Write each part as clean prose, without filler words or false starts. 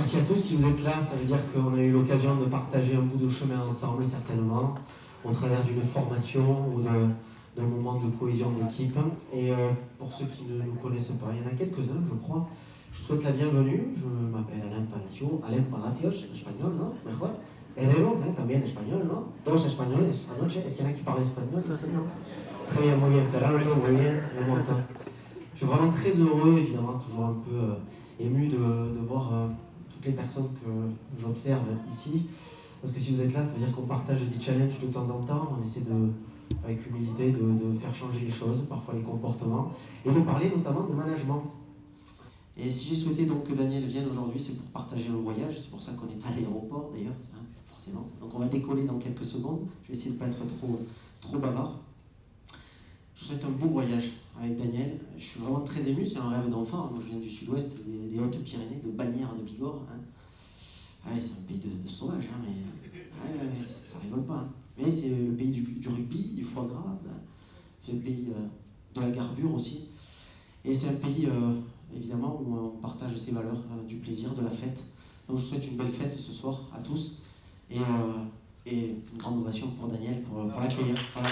Merci à tous. Si vous êtes là, ça veut dire qu'on a eu l'occasion de partager un bout de chemin ensemble, certainement, au travers d'une formation ou d'un moment de cohésion d'équipe. Et pour ceux qui ne nous connaissent pas, il y en a quelques-uns, je crois. Je vous souhaite la bienvenue. Je m'appelle Alain Palacios, espagnol, ¿no? Mejor. Herrero, también espagnol, ¿no? Dos españoles anoche. Est-ce qu'il y en a qui parlent espagnol ici, non? Très bien, muy bien. Fernando, muy bien. Un montant. Je suis vraiment très heureux, évidemment, toujours un peu ému de voir toutes les personnes que j'observe ici. Parce que si vous êtes là, ça veut dire qu'on partage des challenges de temps en temps. On essaie avec humilité de faire changer les choses, parfois les comportements, et de parler notamment de management. Et si j'ai souhaité donc que Daniel vienne aujourd'hui, c'est pour partager un voyage. C'est pour ça qu'on est à l'aéroport d'ailleurs, forcément. Donc on va décoller dans quelques secondes. Je vais essayer de ne pas être trop bavard. Je vous souhaite un beau voyage avec Daniel. Je suis vraiment très ému, c'est un rêve d'enfant. Moi je viens du sud-ouest, des Hautes-Pyrénées, de Bagnères, de Bigorre. Ouais, c'est un pays de sauvages, mais ça rigole pas. Mais c'est le pays du rugby, du foie gras, c'est le pays de la garbure aussi. Et c'est un pays, évidemment, où on partage ses valeurs, du plaisir, de la fête. Donc je vous souhaite une belle fête ce soir à tous. Et une grande ovation pour Daniel, pour l'accueillir. Voilà.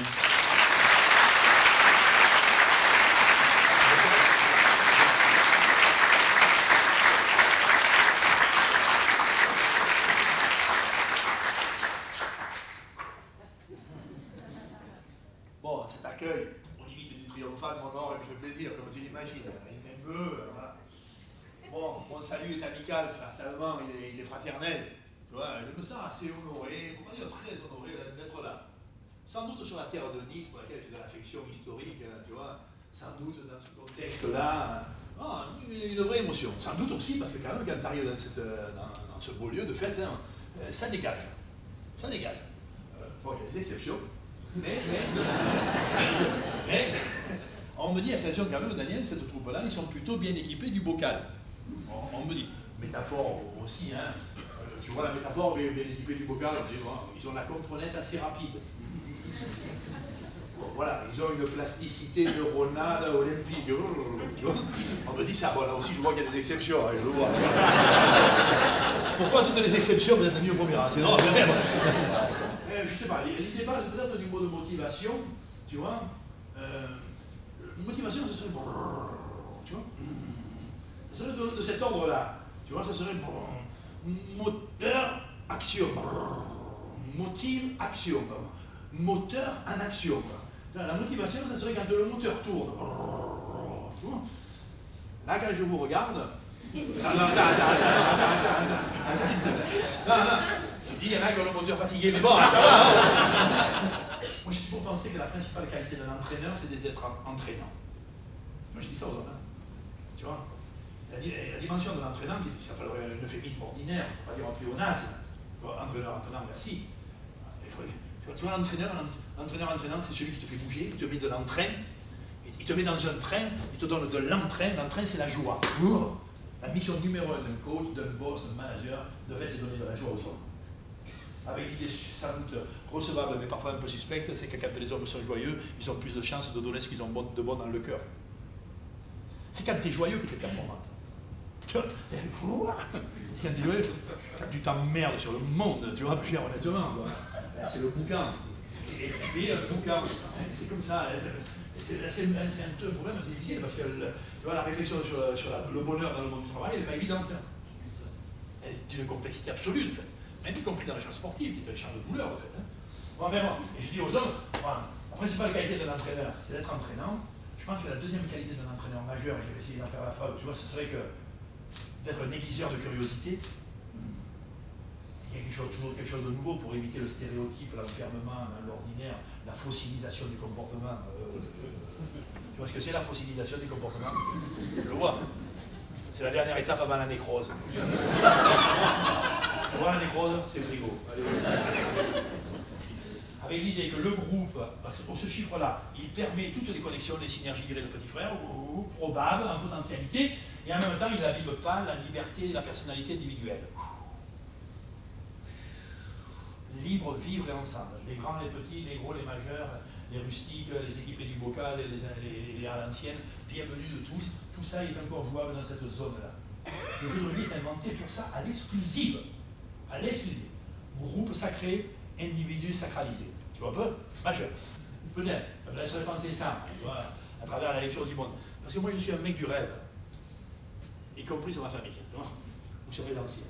Bon, cet accueil, on limite du triomphal, mon or, il me fait plaisir, comme tu l'imagines. Il m'émeut, voilà. Bon, mon salut est amical, sincèrement, il est fraternel. Tu vois, je me sens assez honoré, comment dire, très honoré d'être là. Sans doute sur la terre de Nice, pour laquelle j'ai de l'affection historique, tu vois, sans doute dans ce contexte-là, une vraie émotion. Sans doute aussi, parce que quand même, quand tu arrives dans ce beau lieu de fête, ça dégage. Ça dégage. Bon, il y a des exceptions. Mais on me dit, attention quand même, Daniel, cette troupe-là, ils sont plutôt bien équipés du bocal. On me dit, métaphore aussi, hein. Tu vois la métaphore, bien équipés du bocal, ils ont la contre-nette assez rapide. Bon, voilà, ils ont une plasticité neuronale olympique. Tu vois, on me dit ça, bon là aussi je vois qu'il y a des exceptions, hein, je le vois. Pourquoi toutes les exceptions, vous êtes mis au premier rang? C'est drôle, même. Je sais pas, l'idée base peut-être du mot de motivation, tu vois. Motivation, ce serait bon, tu vois. Ça serait de cet ordre-là, tu vois, ça serait moteur, action. Motive, action. Moteur en action. La motivation, ça serait quand le moteur tourne. Tu vois. Là, quand je vous regarde, non. Il y en a qui ont le moteur fatigué, mais bon, ça va. Moi, j'ai toujours pensé que la principale qualité d'un entraîneur, c'est d'être entraînant. Moi, je dis ça aux hommes. Tu vois, la dimension de l'entraînant, qui s'appellerait un euphémisme ordinaire, on va dire un pléonasme. Entraîneur, merci. Tu vois, l'entraîneur, c'est celui qui te fait bouger, il te met de l'entrain, il te met dans un train, il te donne de l'entrain. L'entrain, c'est la joie. La mission numéro 1 d'un coach, d'un boss, d'un manager, de fait, c'est donner de la joie aux hommes. Avec l'idée sans doute recevable, mais parfois un peu suspecte, c'est que quand les hommes sont joyeux, ils ont plus de chances de donner ce qu'ils ont de bon dans le cœur. C'est quand tu es joyeux que tu es performante. C'est quand tu t'emmerdes sur le monde, tu vois, plus cher honnêtement. C'est le boucan. Et un boucan, c'est comme ça. C'est un problème assez difficile parce que tu vois, la réflexion sur le bonheur dans le monde du travail, elle n'est pas évidente. Elle est d'une complexité absolue, de fait. Même y compris dans les champs sportifs, qui est un champ de douleur, en fait. Bon, vraiment, et je dis aux hommes, voilà, la principale qualité d'un entraîneur, c'est d'être entraînant. Je pense que la deuxième qualité d'un entraîneur majeur, et je vais essayer d'en faire la preuve, tu vois, ce serait d'être un aiguiseur de curiosité. Il y a toujours quelque chose de nouveau pour éviter le stéréotype, l'enfermement dans l'ordinaire, la fossilisation du comportement. Tu vois ce que c'est, la fossilisation du comportement? Je le vois. C'est la dernière étape avant la nécrose. Tu vois, la nécrose, c'est frigo. Avec l'idée que le groupe, pour ce chiffre-là, il permet toutes les connexions, les synergies, dirait le petit frère, probables, en potentialité, et en même temps, il n'avive pas la liberté et la personnalité individuelle. Libre, vivre et ensemble. Les grands, les petits, les gros, les majeurs, les rustiques, les équipés du bocal, les à l'ancienne, bienvenue de tous. Tout ça est encore jouable dans cette zone-là. Le jeu de rugby est inventé pour ça à l'exclusive. À l'exclusive. Groupe sacré, individu sacralisé. Tu vois un peu? Majeur. Peut-être. Ça me laisserait penser ça, tu vois, à travers la lecture du monde. Parce que moi, je suis un mec du rêve. Y compris sur ma famille, tu vois, ou sur les anciens.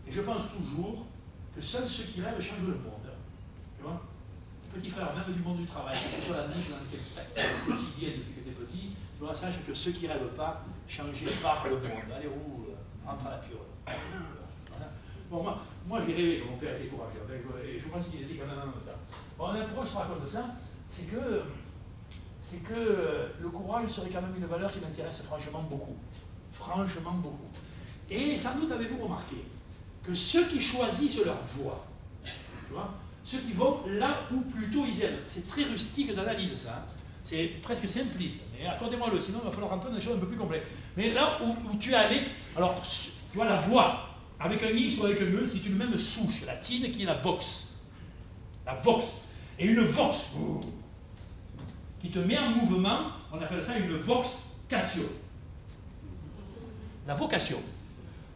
Et je pense toujours que seuls ceux qui rêvent changent le monde. Tu vois? Petit frère, même du monde du travail, sur la niche dans laquelle tu es quotidienne depuis que tu es petit, tu vois, sache que ceux qui ne rêvent pas changent par le monde. Allez, roule, entre à la pure. Voilà. Bon, moi j'ai rêvé que mon père était courageux, et je pense qu'il était quand même un temps. Bon, pourquoi je te raconte ça? C'est que le courage serait quand même une valeur qui m'intéresse franchement beaucoup. Franchement beaucoup. Et sans doute avez-vous remarqué que ceux qui choisissent leur voie, tu vois, ceux qui vont là où plutôt ils aiment, c'est très rustique d'analyse ça, hein. C'est presque simpliste, mais accordez-moi-le, sinon il va falloir rentrer dans des choses un peu plus complexes. Mais là où tu es allé, alors tu vois la voie, avec un X ou avec un E, c'est une même souche latine qui est la vox. La vox. Et une vox qui te met en mouvement, on appelle ça une vocation. La vocation,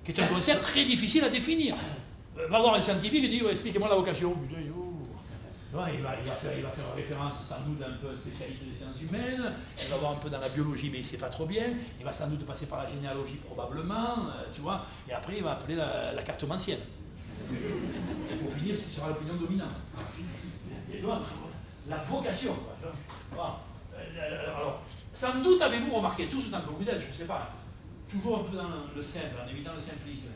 qui est un concept très difficile à définir. Va voir un scientifique et dit ouais, expliquez-moi la vocation. Putain, il va faire référence sans doute un peu spécialiste des sciences humaines, il va voir un peu dans la biologie mais il ne sait pas trop bien, il va sans doute passer par la généalogie probablement, tu vois, et après il va appeler la cartomancienne. Et pour finir, ce qui sera l'opinion dominante. Et tu vois, la vocation. Quoi, alors, sans doute avez-vous remarqué, tous autant que vous êtes, je ne sais pas, toujours un peu dans le simple, en évitant le simplisme,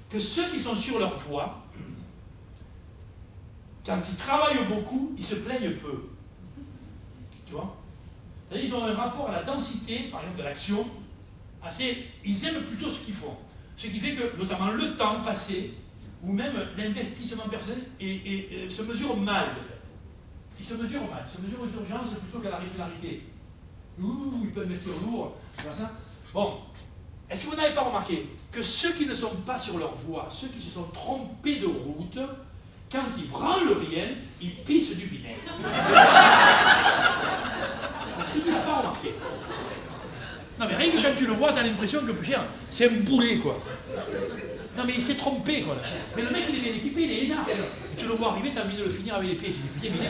que ceux qui sont sur leur voie, quand ils travaillent beaucoup, ils se plaignent peu. Tu vois? C'est-à-dire qu'ils ont un rapport à la densité, par exemple, de l'action, assez. Ils aiment plutôt ce qu'ils font. Ce qui fait que, notamment, le temps passé, ou même l'investissement personnel, se mesure mal, de fait. Ils se mesurent mal. Ils se mesurent aux urgences plutôt qu'à la régularité. Ouh, ils peuvent investir lourd. Tu vois ça? Bon. Est-ce que vous n'avez pas remarqué que ceux qui ne sont pas sur leur voie, ceux qui se sont trompés de route, quand ils branlent rien, ils pissent du vinaigre. Tu ne l'as pas remarqué. Non mais rien que quand tu le vois, tu as l'impression que c'est un boulet quoi. Non mais il s'est trompé quoi. Mais le mec il est bien équipé, il est énorme. Tu le vois arriver, tu as envie de le finir avec les pieds. Tu dis putain,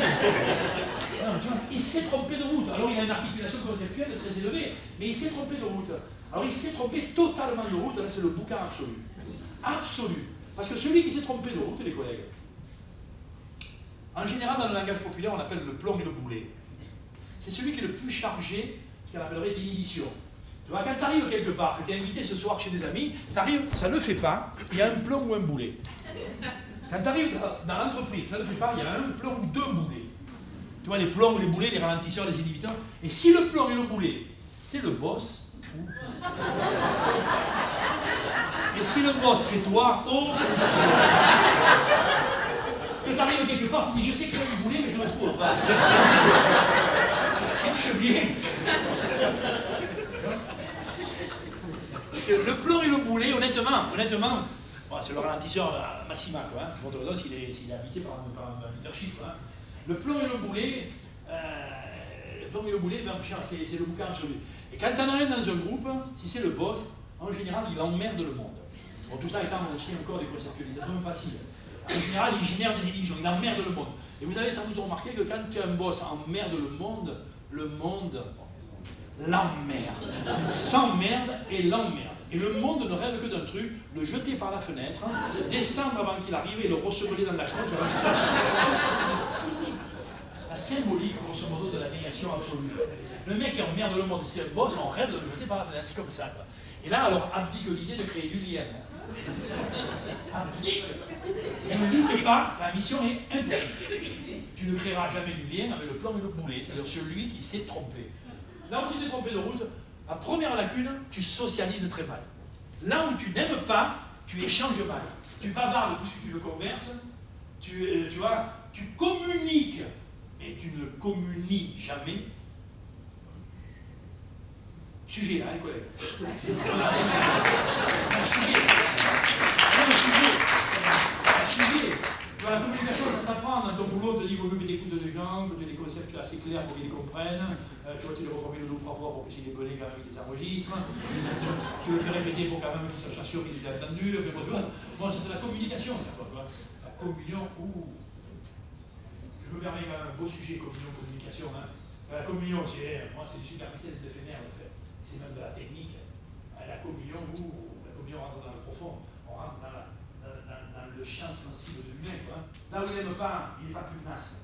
il s'est trompé de route. Alors il a une articulation conceptuelle très élevée, mais il s'est trompé de route. Alors il s'est trompé totalement de route, là c'est le boucan absolu. Absolu. Parce que celui qui s'est trompé de route, les collègues, en général dans le langage populaire on appelle le plomb et le boulet. C'est celui qui est le plus chargé, ce qu'on appellerait d'inhibition. Tu vois, quand tu arrives quelque part, que tu es invité ce soir chez des amis, tu arrives, ça ne le fait pas, il y a un plomb ou un boulet. Quand tu arrives dans l'entreprise, ça ne le fait pas, il y a un plomb ou deux boulets. Tu vois, les plombs ou les boulets, les ralentisseurs, les inhibiteurs. Et si le plomb et le boulet, c'est le boss, et si le boss c'est toi, oh, que tu arrives quelque part, tu dis je sais que c'est le boulet, mais je ne le trouve pas. Ça marche bien. Le plomb et le boulet, honnêtement, bon, c'est le ralentisseur Maxima, quoi. Hein. Votre s'il est habité par un leadership. Hein. Le plomb et le boulet, ben, c'est le boucan absolu. Et quand tu en as un dans un groupe, si c'est le boss, en général, il emmerde le monde. Bon, tout ça étant aussi encore des conceptualisations faciles. En général, il génère des illusions, il emmerde le monde. Et vous avez sans doute remarqué que quand tu as un boss emmerde le monde l'emmerde. S'emmerde et l'emmerde. Et le monde ne rêve que d'un truc, le jeter par la fenêtre, descendre avant qu'il arrive et le recevoler dans la crotte. La symbolique, grosso modo, de la négation absolue. Le mec qui emmerde le monde, c'est un boss, on rêve de le jeter par la fenêtre, c'est comme ça. Quoi. Et là, alors, abdique l'idée de créer du lien. Abdique. Tu ne luttes pas, la mission est impossible. Tu ne créeras jamais du lien avec le plomb et le boulet, c'est-à-dire celui qui s'est trompé. Là où tu t'es trompé de route, la première lacune, tu socialises très mal. Là où tu n'aimes pas, tu échanges mal. Tu bavardes puisque tu le converses, tu communiques, et tu ne communies jamais. Sujet là, hein, collègues. Un sujet. La communication, ça s'apprend. Dans ton boulot, on te dit qu'il vaut mieux que tu écoutes les gens, que tu aies des concepts assez clairs pour qu'ils les comprennent. tu vois, tu les reformules 2 ou 3 fois pour que s'il est bonnet, quand même, il les enregistre. Tu le fais répéter pour quand même qu'il s'assure qu'il les a entendus. Bon, c'est de la communication, ça, tu vois. La communion, je me permets quand même un beau sujet, communion, communication. Hein. La communion, moi, c'est du superficiel de l'éphémère, en fait. C'est même de la technique. La communion, on rentre dans le profond, on rentre dans le champ sensible de l'humain. Là où il n'aime pas, il n'est pas pugnace.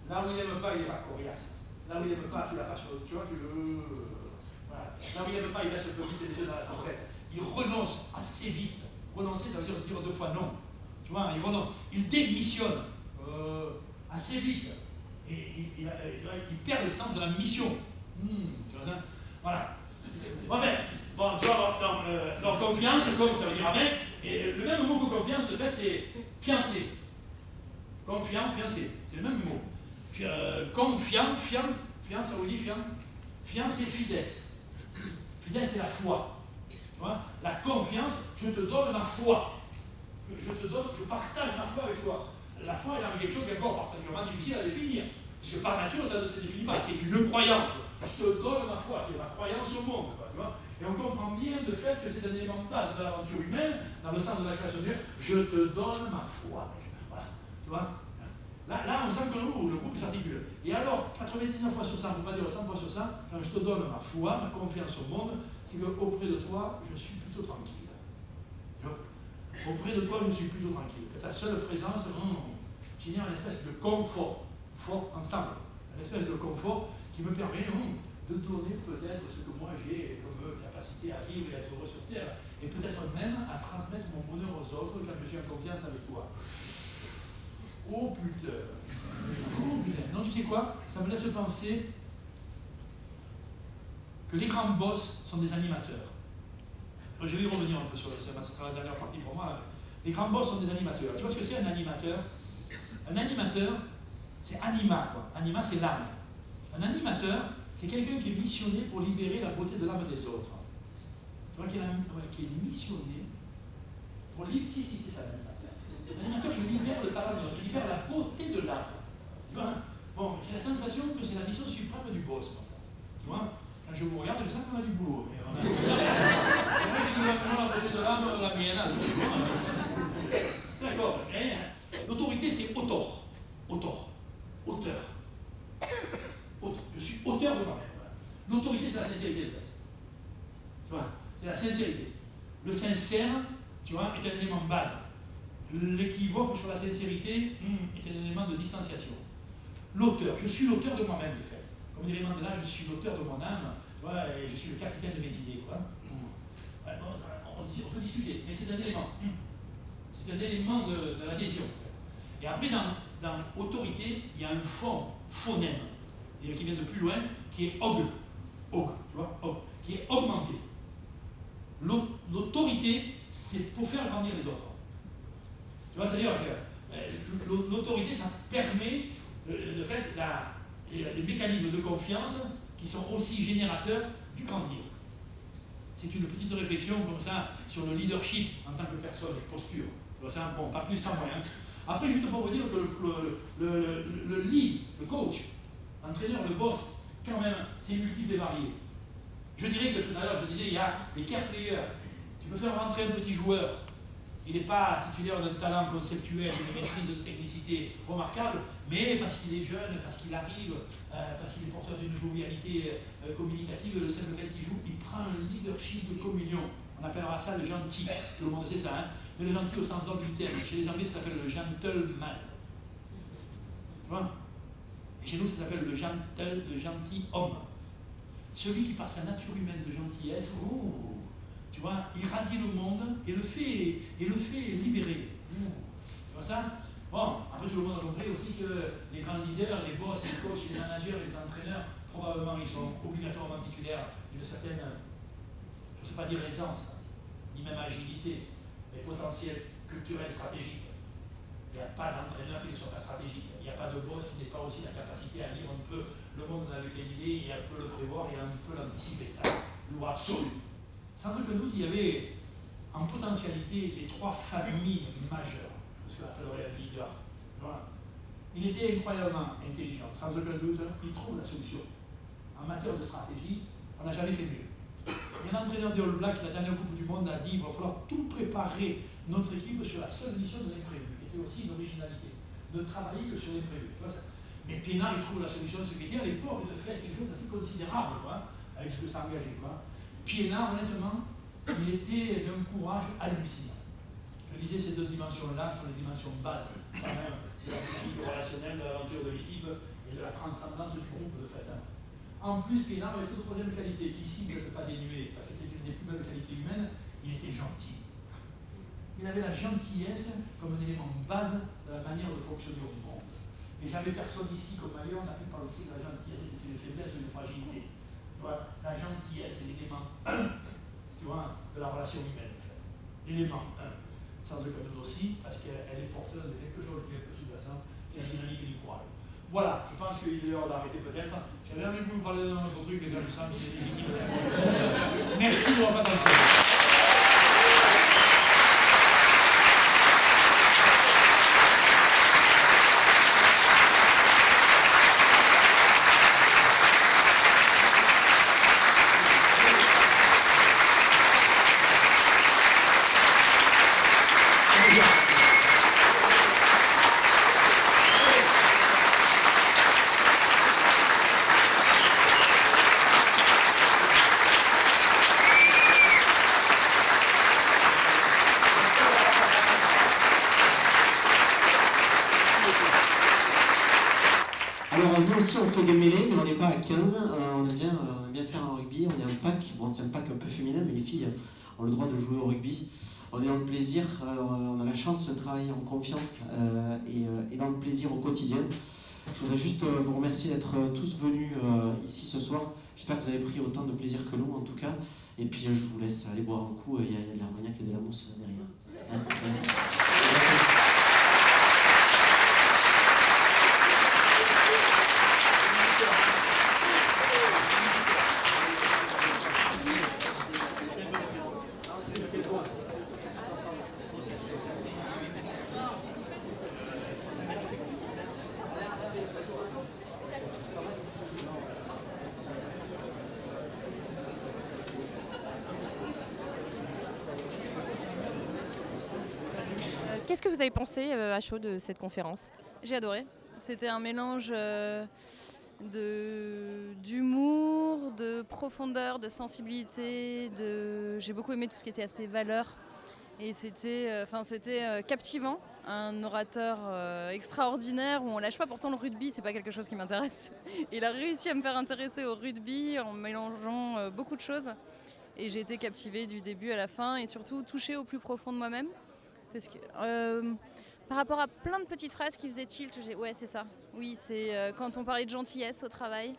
Là où il n'aime pas, il n'est pas coriace. Là où il n'aime pas, tu l'as pas sur le. Tu vois, voilà. Là où il n'aime pas, il laisse le vite et les deux dans la tempête. Il renonce assez vite. Renoncer, ça veut dire 2 fois non. Tu vois, il renonce. Il démissionne assez vite. Et il perd le sens de la mission. Tu vois ça? Voilà. Bon, tu vois, donc confiance, comme ça veut dire amen, et le même mot que confiance, de fait, c'est fiancé. Confiant, fiancé, c'est le même mot. Confiant, fiant, ça vous dit fiant? Fiant, c'est fides. Fides, c'est la foi. Tu vois? La confiance, je te donne ma foi. Je partage ma foi avec toi. La foi est quelque chose qui est encore particulièrement difficile à définir. Parce que par nature, ça ne se définit pas. C'est une croyance. Je te donne ma foi, qui est ma croyance au monde. Quoi, tu vois? Et on comprend bien le fait que c'est un élément de base de l'aventure humaine, dans le sens de la création de Dieu. Je te donne ma foi. Voilà. Tu vois? Là, on sent que le groupe s'articule. Et alors, 99 fois sur 100, pour ne pas dire 100 fois sur 100, quand je te donne ma foi, ma confiance au monde, c'est qu'auprès de toi, je suis plutôt tranquille. Auprès de toi, je suis plutôt tranquille. Que ta seule présence génère une espèce de confort, fort ensemble. Une espèce de confort qui me permet de donner peut-être ce que moi j'ai comme capacité à vivre et à être heureux sur terre. Et peut-être même à transmettre mon bonheur aux autres quand je suis en confiance avec toi. Oh putain! Oh putain! Non, tu sais quoi? Ça me laisse penser que les grands boss sont des animateurs. Je vais y revenir un peu sur ça, ça sera la dernière partie pour moi. Les grands boss sont des animateurs. Tu vois ce que c'est un animateur? Un animateur, c'est anima, quoi. Anima, c'est l'âme. Un animateur, c'est quelqu'un qui est missionné pour libérer la beauté de l'âme des autres. Tu vois, qui est missionné pour libérer. Si, c'est ça l'animateur. L'animateur, il libère le talent de l'autre, il libère la beauté de l'âme. Tu vois? Bon, j'ai la sensation que c'est la mission suprême du boss, comme ça. Tu vois? Quand je vous regarde, je sens qu'on a du boulot. Mais on a... C'est vrai que nous avons la beauté de l'âme, la mienne. D'accord. L'autorité, c'est auteur. Je suis auteur de moi-même. L'autorité, c'est la sincérité de fait. Tu vois? C'est la sincérité. Le sincère, tu vois, est un élément de base. L'équivoque sur la sincérité est un élément de distanciation. L'auteur, je suis l'auteur de moi-même, de fait. Comme dirait Mandela, je suis l'auteur de mon âme, tu vois, et je suis le capitaine de mes idées, quoi. On peut discuter, mais c'est un élément. C'est un élément de l'adhésion. Et après, dans autorité, il y a un phonème, qui vient de plus loin, qui est og, tu vois, qui est augmenté. L'autorité, c'est pour faire grandir les autres. Tu vois, c'est-à-dire que l'autorité, ça permet, de fait, des mécanismes de confiance qui sont aussi générateurs du grandir. C'est une petite réflexion comme ça sur le leadership en tant que personne, posture. Ça, bon, pas plus, pas moins. Après, juste pour vous dire que le lead, le coach, l'entraîneur, le boss, quand même, c'est multiple et varié. Je dirais que tout à l'heure, je disais, il y a les care players. Tu peux faire rentrer un petit joueur. Il n'est pas titulaire d'un talent conceptuel, d'une maîtrise de technicité remarquable, mais parce qu'il est jeune, parce qu'il arrive, parce qu'il est porteur d'une jovialité communicative, le simple fait qu'il joue, il prend un leadership de communion. On appellera ça le gentil. Tout le monde sait ça, hein? Mais le gentil au sens noble du terme. Chez les Anglais, ça s'appelle le gentleman. Tu vois? Et chez nous, ça s'appelle le gentilhomme. Celui qui, par sa nature humaine de gentillesse, tu vois, irradie le monde et le fait libérer. Tu vois ça? Bon, après tout le monde a compris aussi que les grands leaders, les boss, les coachs, les managers, les entraîneurs, probablement ils sont obligatoirement titulaires d'une certaine, je ne sais pas dire aisance, ni même agilité, mais potentiel culturel, stratégique. Il n'y a pas d'entraîneur qui ne soit pas stratégique. Il n'y a pas de boss qui n'ait pas aussi la capacité à lire un peu le monde dans lequel il est et un peu le prévoir et un peu l'anticiper. Loi absolue. Sans doute que nous, il y avait en potentialité les 3 familles majeures, ce qu'on appellerait un leader. Voilà. Il était incroyablement intelligent, sans aucun doute, il trouve la solution. en matière de stratégie, on n'a jamais fait mieux. Et l'entraîneur des All Blacks, la dernière Coupe du Monde, a dit qu'il va falloir tout préparer notre équipe sur la seule mission de l'imprévu, qui était aussi une originalité, de travailler que sur l'imprévu. Mais Pienaar, il trouve la solution, ce qui était à l'époque de faire quelque chose d'assez considérable, avec ce que ça engageait. Pienaar, honnêtement, il était d'un courage hallucinant. Je disais, ces deux dimensions-là sont les dimensions bases, quand même, de la dynamique relationnelle, de l'aventure de l'équipe et de la transcendance du groupe, de fait. En plus, Pienaar avait cette troisième qualité, qui ici ne peut pas dénuer, parce que c'est une des plus belles qualités humaines, il était gentil. Il avait la gentillesse comme un élément base de la manière de fonctionner au monde. Et jamais personne ici, comme ailleurs, n'a pu penser que la gentillesse était une faiblesse ou une fragilité. Tu vois, la gentillesse est l'élément 1, tu vois, de la relation humaine, en fait. L'élément 1, sans aucun doute aussi, parce qu'elle est porteuse de quelque chose qui est plus sous-jacent, qui est la dynamique du courage. Voilà, je pense qu'il est l'heure d'arrêter peut-être. J'avais envie de vous parler d'un autre truc, les gars, je sens qu'il est légitime. Merci de votre attention. Nous aussi on fait des mêlées, mais on n'est pas à 15, on aime bien faire un rugby, on est un pack, bon c'est un pack un peu féminin, mais les filles ont le droit de jouer au rugby. On est dans le plaisir, on a la chance de travailler en confiance et dans le plaisir au quotidien. Je voudrais juste vous remercier d'être tous venus ici ce soir. J'espère que vous avez pris autant de plaisir que nous en tout cas. Et puis je vous laisse aller boire un coup, il y a de l'armagnac et de la mousse derrière. Qu'est-ce que vous avez pensé à chaud de cette conférence? J'ai adoré. C'était un mélange d'humour, de profondeur, de sensibilité. J'ai beaucoup aimé tout ce qui était aspect valeur. Et c'était captivant. Un orateur extraordinaire où on lâche pas. Pourtant, le rugby, c'est pas quelque chose qui m'intéresse. Il a réussi à me faire intéresser au rugby en mélangeant beaucoup de choses. Et j'ai été captivée du début à la fin et surtout touchée au plus profond de moi-même. Parce que par rapport à plein de petites phrases qui faisaient tilt, ouais c'est ça. Oui, c'est quand on parlait de gentillesse au travail,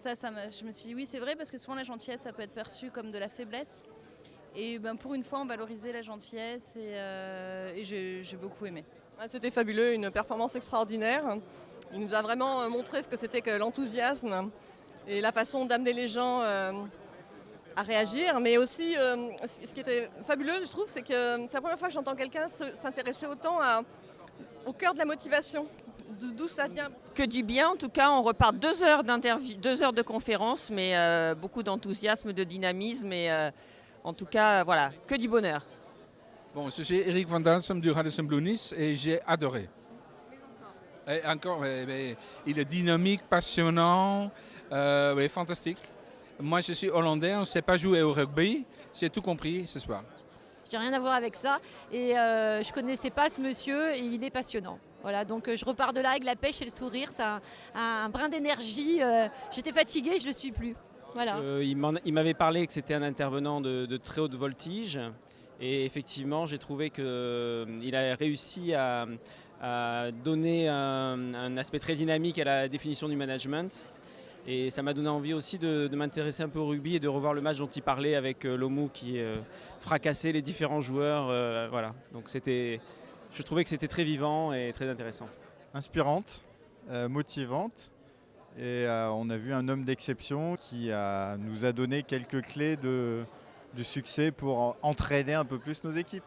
je me suis dit oui c'est vrai parce que souvent la gentillesse ça peut être perçu comme de la faiblesse. Et pour une fois on valorisait la gentillesse et j'ai beaucoup aimé. C'était fabuleux, une performance extraordinaire. Il nous a vraiment montré ce que c'était que l'enthousiasme et la façon d'amener les gens à réagir, mais aussi ce qui était fabuleux, je trouve, c'est que c'est la première fois que j'entends quelqu'un s'intéresser autant au cœur de la motivation, d'où ça vient. Que du bien, en tout cas, on repart 2 heures d'interview, 2 heures de conférence, mais beaucoup d'enthousiasme, de dynamisme et en tout cas, voilà, que du bonheur. Bon, je suis Eric Van Dalsem du Radisson Blu Nice et j'ai adoré. Et encore, il est dynamique, passionnant, fantastique. Moi, je suis hollandais, on ne sait pas jouer au rugby. J'ai tout compris ce soir. Je n'ai rien à voir avec ça. Et je ne connaissais pas ce monsieur et il est passionnant. Voilà, donc je repars de là avec la pêche et le sourire. C'est un brin d'énergie. J'étais fatiguée, je ne le suis plus. Voilà. Il m'avait parlé que c'était un intervenant de très haute voltige. Et effectivement, j'ai trouvé qu'il a réussi à donner un aspect très dynamique à la définition du management. Et ça m'a donné envie aussi de m'intéresser un peu au rugby et de revoir le match dont il parlait avec Lomou qui fracassait les différents joueurs. Voilà. Donc je trouvais que c'était très vivant et très intéressant. Inspirante, motivante. Et on a vu un homme d'exception qui nous a donné quelques clés du succès pour entraîner un peu plus nos équipes.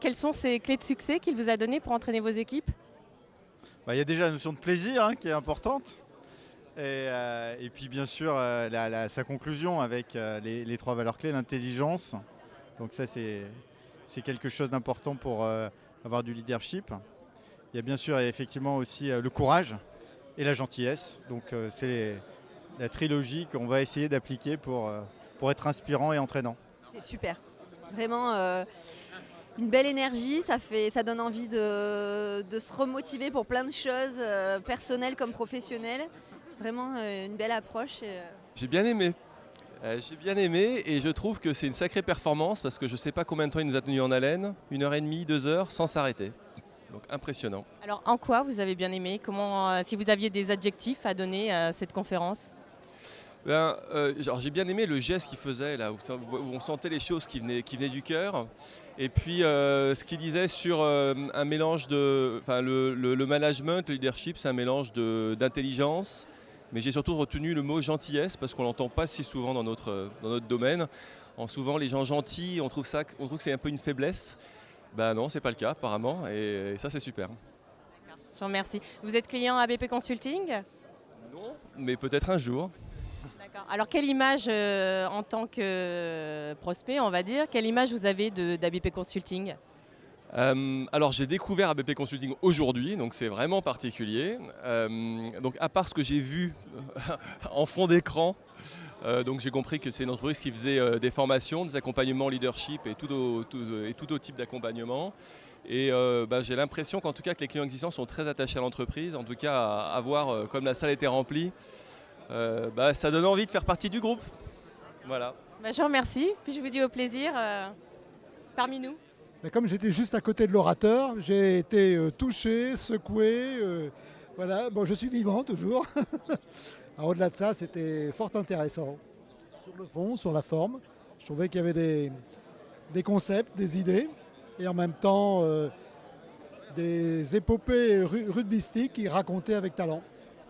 Quelles sont ces clés de succès qu'il vous a données pour entraîner vos équipes? Il y a déjà la notion de plaisir qui est importante. Et puis bien sûr, sa conclusion avec les 3 valeurs clés, l'intelligence. Donc ça, c'est quelque chose d'important pour avoir du leadership. Il y a bien sûr effectivement aussi le courage et la gentillesse. Donc c'est la trilogie qu'on va essayer d'appliquer pour être inspirant et entraînant. C'est super. Vraiment une belle énergie, ça donne envie de se remotiver pour plein de choses, personnelles comme professionnelles. Vraiment une belle approche. J'ai bien aimé. Et je trouve que c'est une sacrée performance parce que je ne sais pas combien de temps il nous a tenu en haleine, 1h30, 2 heures sans s'arrêter. Donc impressionnant. Alors en quoi vous avez bien aimé? Si vous aviez des adjectifs à donner à cette conférence? J'ai bien aimé le geste qu'il faisait, là, où on sentait les choses qui venaient du cœur. Et puis ce qu'il disait sur un mélange de... Le management, le leadership, c'est un mélange d'intelligence. Mais j'ai surtout retenu le mot gentillesse parce qu'on ne l'entend pas si souvent dans notre domaine. Souvent les gens gentils, on trouve que c'est un peu une faiblesse. Ben non, c'est pas le cas apparemment et ça c'est super. Je vous remercie. Vous êtes client ABP Consulting? Non, mais peut-être un jour. D'accord. Alors quelle image en tant que prospect, on va dire, quelle image vous avez d'ABP Consulting? Alors j'ai découvert ABP Consulting aujourd'hui, donc c'est vraiment particulier. Donc à part ce que j'ai vu en fond d'écran, donc j'ai compris que c'est une entreprise qui faisait des formations, des accompagnements leadership et tout autre type d'accompagnement. Et j'ai l'impression qu'en tout cas que les clients existants sont très attachés à l'entreprise, en tout cas à voir comme la salle était remplie, ça donne envie de faire partie du groupe. Voilà. Je vous remercie, puis je vous dis au plaisir parmi nous. Mais comme j'étais juste à côté de l'orateur, j'ai été touché, secoué. Voilà. Bon, je suis vivant toujours. Au-delà de ça, c'était fort intéressant. Sur le fond, sur la forme, je trouvais qu'il y avait des concepts, des idées, et en même temps des épopées rugbystiques qui racontaient avec talent.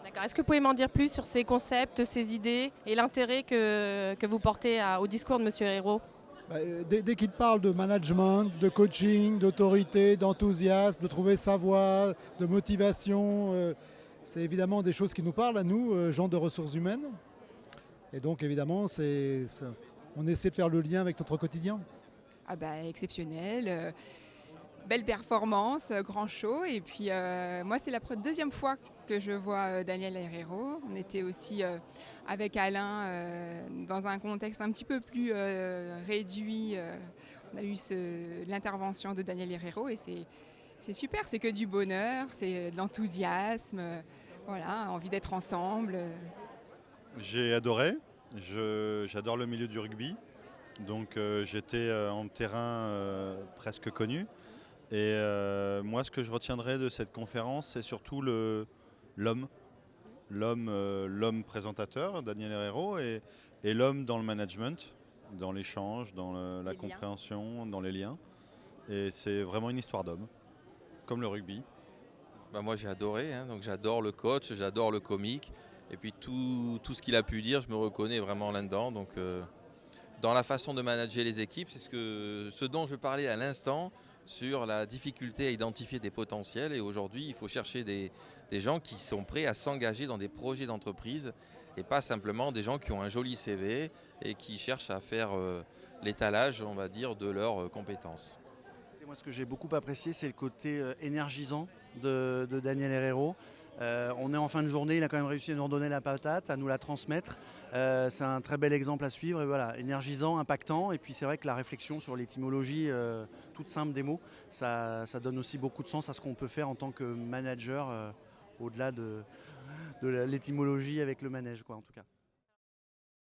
D'accord. Est-ce que vous pouvez m'en dire plus sur ces concepts, ces idées et l'intérêt que vous portez au discours de M. Hérault? Dès qu'il parle de management, de coaching, d'autorité, d'enthousiasme, de trouver sa voie, de motivation, c'est évidemment des choses qui nous parlent à nous, gens de ressources humaines. Et donc évidemment, on essaie de faire le lien avec notre quotidien. Exceptionnel, belle performance, grand show. Et puis moi, c'est la deuxième fois que je vois Daniel Hérault. On était aussi avec Alain dans un contexte un petit peu plus réduit. On a eu l'intervention de Daniel Hérault et c'est super, c'est que du bonheur, c'est de l'enthousiasme, voilà, envie d'être ensemble. J'ai adoré, j'adore le milieu du rugby, donc j'étais en terrain presque connu. Et moi, ce que je retiendrai de cette conférence, c'est surtout l'homme présentateur, Daniel Hérault, et l'homme dans le management, dans l'échange, dans la compréhension, dans les liens. Et c'est vraiment une histoire d'homme, comme le rugby. Moi, j'ai adoré, donc j'adore le coach, j'adore le comique. Et puis tout ce qu'il a pu dire, je me reconnais vraiment là-dedans. Donc, dans la façon de manager les équipes, c'est ce dont je parlais à l'instant, sur la difficulté à identifier des potentiels. Et aujourd'hui, il faut chercher des gens qui sont prêts à s'engager dans des projets d'entreprise et pas simplement des gens qui ont un joli CV et qui cherchent à faire l'étalage, on va dire, de leurs compétences. Moi, ce que j'ai beaucoup apprécié, c'est le côté énergisant de Daniel Hérault. On est en fin de journée, il a quand même réussi à nous redonner la patate, à nous la transmettre. C'est un très bel exemple à suivre, et voilà, énergisant, impactant. Et puis c'est vrai que la réflexion sur l'étymologie toute simple des mots, ça donne aussi beaucoup de sens à ce qu'on peut faire en tant que manager, au-delà de l'étymologie avec le manège, en tout cas.